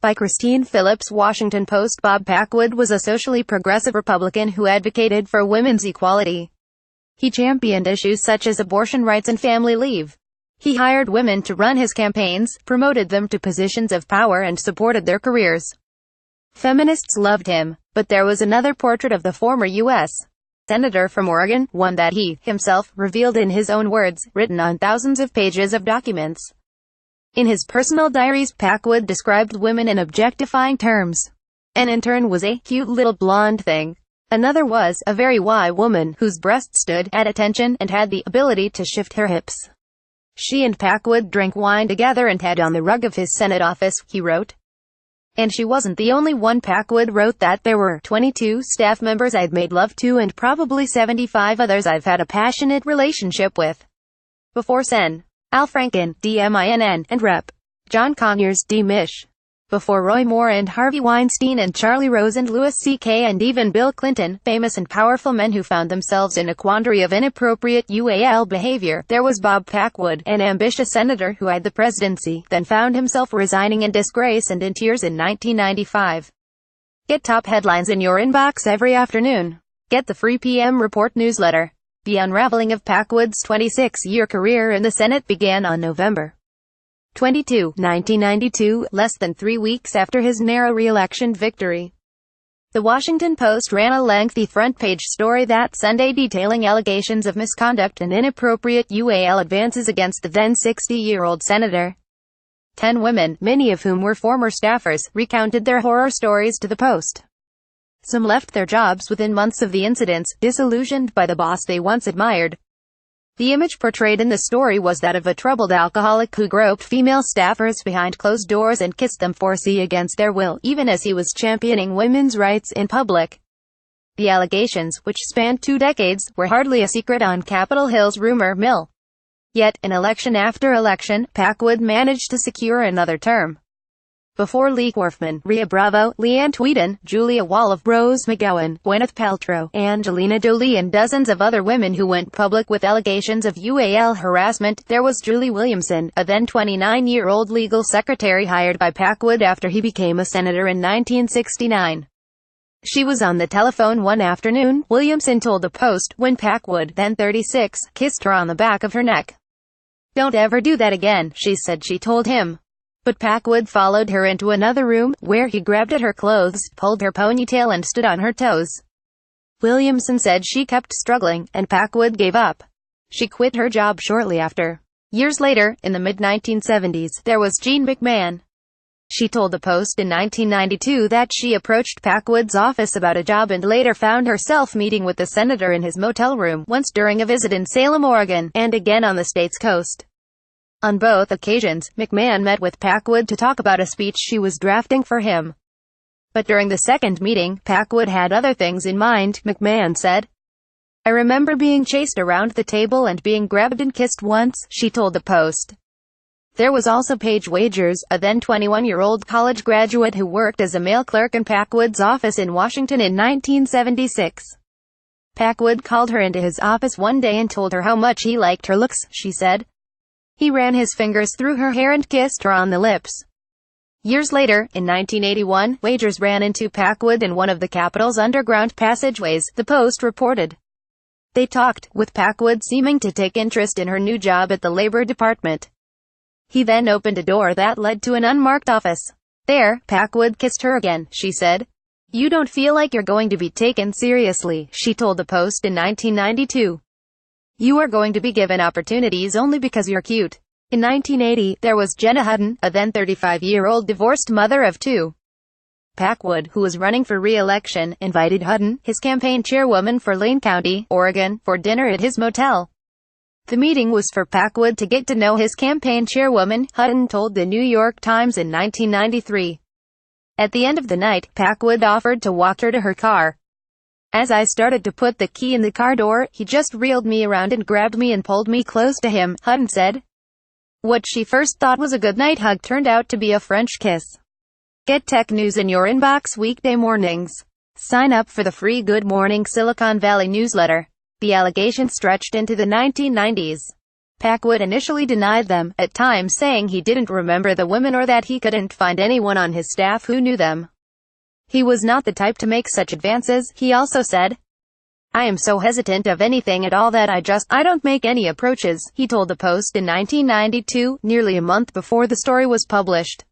By Kristine Phillips, Washington Post. Bob Packwood was a socially progressive Republican who advocated for women's equality. He championed issues such as abortion rights and family leave. He hired women to run his campaigns, promoted them to positions of power and supported their careers. Feminists loved him, but there was another portrait of the former U.S. Senator from Oregon, one that he, himself, revealed in his own words, written on thousands of pages of documents. In his personal diaries, Packwood described women in objectifying terms. An intern was a cute little blonde thing. Another was a very wide woman, whose breasts stood at attention and had the ability to shift her hips. She and Packwood drank wine together and had on the rug of his Senate office, he wrote. And she wasn't the only one. Packwood wrote that there were 22 staff members I'd made love to and probably 75 others I've had a passionate relationship with. Before Sen. Al Franken, DMINN, and Rep. John Conyers, D-Mich. Before Roy Moore and Harvey Weinstein and Charlie Rose and Louis C.K. and even Bill Clinton, famous and powerful men who found themselves in a quandary of inappropriate UAL behavior, there was Bob Packwood, an ambitious senator who had the presidency, then found himself resigning in disgrace and in tears in 1995. Get top headlines in your inbox every afternoon. Get the free PM Report newsletter. The unraveling of Packwood's 26-year career in the Senate began on November 22, 1992, less than 3 weeks after his narrow re-election victory. The Washington Post ran a lengthy front-page story that Sunday detailing allegations of misconduct and inappropriate UAL advances against the then 60-year-old senator. 10 women, many of whom were former staffers, recounted their horror stories to the Post. Some left their jobs within months of the incidents, disillusioned by the boss they once admired. The image portrayed in the story was that of a troubled alcoholic who groped female staffers behind closed doors and kissed them forcibly against their will, even as he was championing women's rights in public. The allegations, which spanned 2 decades, were hardly a secret on Capitol Hill's rumor mill. Yet, in election after election, Packwood managed to secure another term. Before Lee Corfman, Rhea Bravo, Leanne Tweeden, Julia Wallov, Rose McGowan, Gwyneth Paltrow, Angelina Jolie and dozens of other women who went public with allegations of UAL harassment, there was Julie Williamson, a then 29-year-old legal secretary hired by Packwood after he became a senator in 1969. She was on the telephone one afternoon, Williamson told the Post, when Packwood, then 36, kissed her on the back of her neck. "Don't ever do that again," she said she told him. But Packwood followed her into another room, where he grabbed at her clothes, pulled her ponytail and stood on her toes. Williamson said she kept struggling, and Packwood gave up. She quit her job shortly after. Years later, in the mid-1970s, there was Jean McMahon. She told the Post in 1992 that she approached Packwood's office about a job and later found herself meeting with the senator in his motel room, once during a visit in Salem, Oregon, and again on the state's coast. On both occasions, McMahon met with Packwood to talk about a speech she was drafting for him. But during the second meeting, Packwood had other things in mind, McMahon said. "I remember being chased around the table and being grabbed and kissed once," she told the Post. There was also Paige Wagers, a then 21-year-old college graduate who worked as a mail clerk in Packwood's office in Washington in 1976. Packwood called her into his office one day and told her how much he liked her looks, she said. He ran his fingers through her hair and kissed her on the lips. Years later, in 1981, Wagers ran into Packwood in one of the Capitol's underground passageways, the Post reported. They talked, with Packwood seeming to take interest in her new job at the Labor Department. He then opened a door that led to an unmarked office. There, Packwood kissed her again, she said. "You don't feel like you're going to be taken seriously," she told the Post in 1992. "You are going to be given opportunities only because you're cute." In 1980, there was Jenna Hutton, a then 35-year-old divorced mother of 2. Packwood, who was running for re-election, invited Hutton, his campaign chairwoman for Lane County, Oregon, for dinner at his motel. The meeting was for Packwood to get to know his campaign chairwoman, Hutton told the New York Times in 1993. At the end of the night, Packwood offered to walk her to her car. "As I started to put the key in the car door, he just reeled me around and grabbed me and pulled me close to him," Hutton said. What she first thought was a goodnight hug turned out to be a French kiss. Get tech news in your inbox weekday mornings. Sign up for the free Good Morning Silicon Valley newsletter. The allegation stretched into the 1990s. Packwood initially denied them, at times saying he didn't remember the women or that he couldn't find anyone on his staff who knew them. He was not the type to make such advances, he also said. I am so hesitant of anything at all that I don't make any approaches, he told the Post in 1992, nearly a month before the story was published.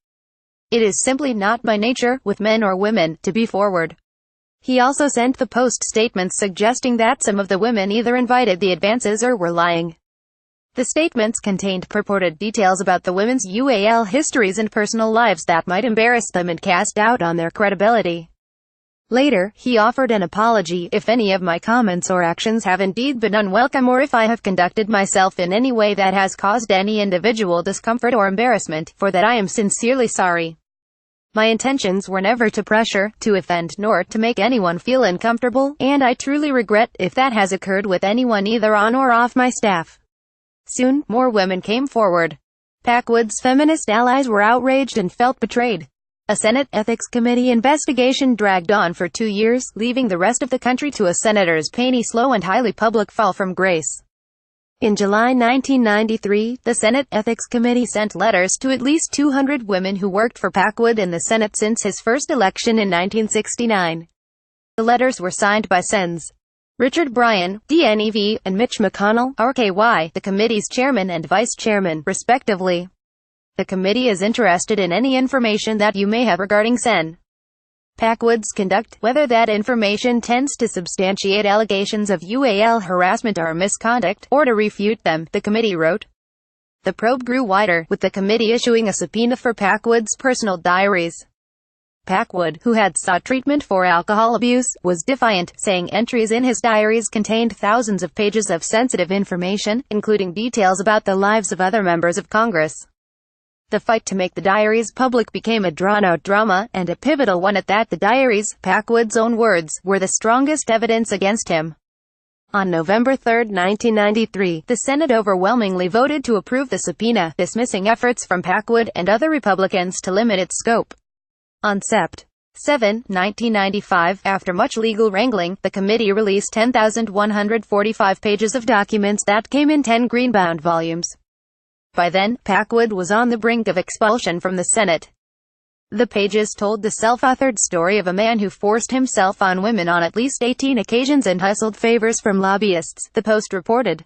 It is simply not my nature, with men or women, to be forward. He also sent the Post statements suggesting that some of the women either invited the advances or were lying. The statements contained purported details about the women's UAL histories and personal lives that might embarrass them and cast doubt on their credibility. Later, he offered an apology if any of my comments or actions have indeed been unwelcome or if I have conducted myself in any way that has caused any individual discomfort or embarrassment. For that I am sincerely sorry. My intentions were never to pressure, to offend, nor to make anyone feel uncomfortable, and I truly regret if that has occurred with anyone either on or off my staff. Soon, more women came forward. Packwood's feminist allies were outraged and felt betrayed. A Senate Ethics Committee investigation dragged on for 2 years, leaving the rest of the country to a senator's painful, slow and highly public fall from grace. In July 1993, the Senate Ethics Committee sent letters to at least 200 women who worked for Packwood in the Senate since his first election in 1969. The letters were signed by Sens. Richard Bryan, DNEV, and Mitch McConnell, RKY, the committee's chairman and vice chairman, respectively. The committee is interested in any information that you may have regarding Sen. Packwood's conduct, whether that information tends to substantiate allegations of UAL harassment or misconduct, or to refute them, the committee wrote. The probe grew wider, with the committee issuing a subpoena for Packwood's personal diaries. Packwood, who had sought treatment for alcohol abuse, was defiant, saying entries in his diaries contained thousands of pages of sensitive information, including details about the lives of other members of Congress. The fight to make the diaries public became a drawn-out drama, and a pivotal one at that. The diaries, Packwood's own words, were the strongest evidence against him. On November 3, 1993, the Senate overwhelmingly voted to approve the subpoena, dismissing efforts from Packwood and other Republicans to limit its scope. On Sept. 7, 1995, after much legal wrangling, the committee released 10,145 pages of documents that came in 10 green-bound volumes. By then, Packwood was on the brink of expulsion from the Senate. The pages told the self-authored story of a man who forced himself on women on at least 18 occasions and hustled favors from lobbyists, the Post reported.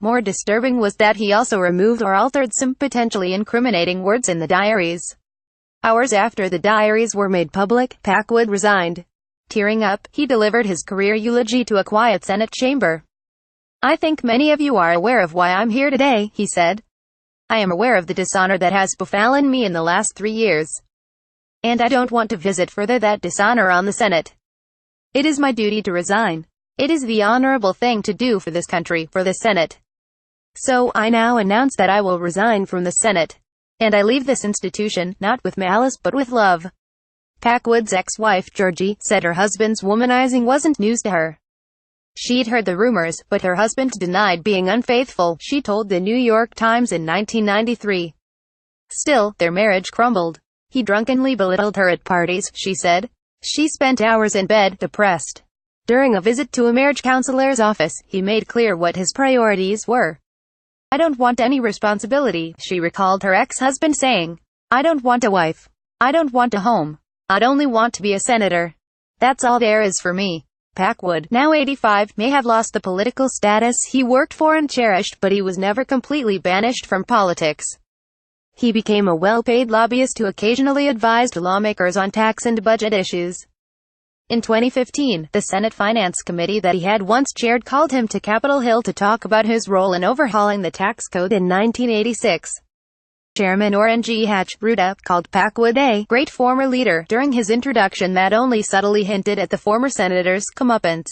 More disturbing was that he also removed or altered some potentially incriminating words in the diaries. Hours after the diaries were made public, Packwood resigned. Tearing up, he delivered his career eulogy to a quiet Senate chamber. I think many of you are aware of why I'm here today, he said. I am aware of the dishonor that has befallen me in the last 3 years. And I don't want to visit further that dishonor on the Senate. It is my duty to resign. It is the honorable thing to do for this country, for the Senate. So, I now announce that I will resign from the Senate. And I leave this institution, not with malice but with love. Packwood's ex-wife, Georgie, said her husband's womanizing wasn't news to her. She'd heard the rumors, but her husband denied being unfaithful, she told the New York Times in 1993. Still, their marriage crumbled. He drunkenly belittled her at parties, she said. She spent hours in bed, depressed. During a visit to a marriage counselor's office, he made clear what his priorities were. I don't want any responsibility, she recalled her ex-husband saying. I don't want a wife. I don't want a home. I'd only want to be a senator. That's all there is for me. Packwood, now 85, may have lost the political status he worked for and cherished, but he was never completely banished from politics. He became a well-paid lobbyist who occasionally advised lawmakers on tax and budget issues. In 2015, the Senate Finance Committee that he had once chaired called him to Capitol Hill to talk about his role in overhauling the tax code in 1986. Chairman Orrin G. Hatch, Ruda, called Packwood a great former leader during his introduction that only subtly hinted at the former senator's comeuppance.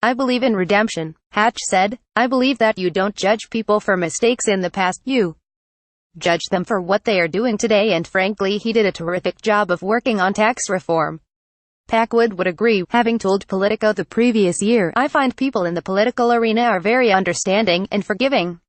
I believe in redemption, Hatch said. I believe that you don't judge people for mistakes in the past, you judge them for what they are doing today, and frankly he did a terrific job of working on tax reform. Packwood would agree, having told Politico the previous year, I find people in the political arena are very understanding and forgiving.